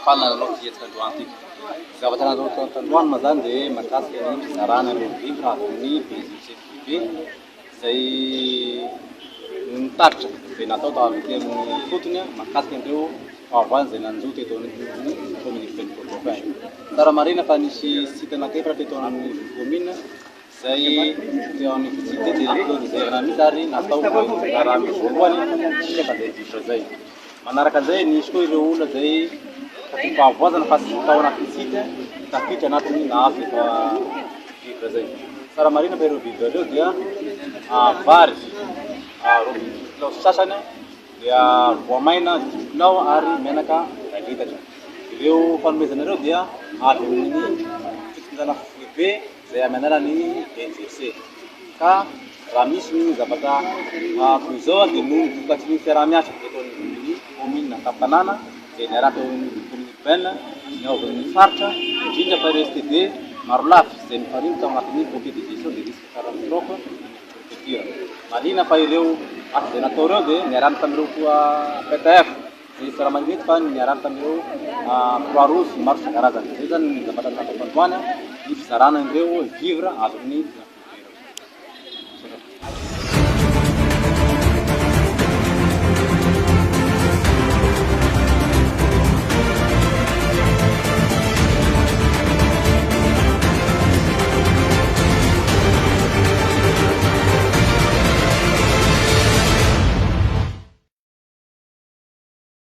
falana aloha fietsika androany ity. Zavatra natao tandroany ma zany dia mahakasika ny fizarana ireo vivra amin'ny BGCPB izay nitaritra dia natao tavity amin'ny fotony mahakasika an'ireo fahavany izay nanjoty eto amin'ny commune Benykotroka. Tsara marina fa nisy site anankiefatra eto amin'ny commune izay teo amin'ny visite dia niverina mihitsy ary natao raha misy voalohany nefa izay vivra zay. Manaraka an'izay nisy koa ireo olona izay fahavoazana fa sy tao anaty site tafiditra anatin'ny nahafy efa vivra zay. Tsara marina fa ireo vivra ireo dia vary kilao sasany dia voamaina 10 kilao ary menaka 1 litatra. Ireo fanomezana ireo dia avy amin'ny fitondrana lehibe izay amin'ny anarany BGC. Ka raha misy ny zavatra toy izao dia no vokatry ny fiaraha-miasa eto amin'ny commune Tapanana dia niaraka eo amin'ny commune urbaine niaovan'ny faritra indrindra fa ireo STD maro lafy izay mifarimy tao anatin'ny comité de gestion des risques catastrophes préfecture. Marina fa ireo asa izay natao ireo dia niarahana tamin'ireo koa PTF izay tsara magnety fa niarahana tamin'ireo Croix Rouge maro isan-karazany. Izay zany ny zavatra natao tandroany ny fizarana ireo vivra avy amin'ny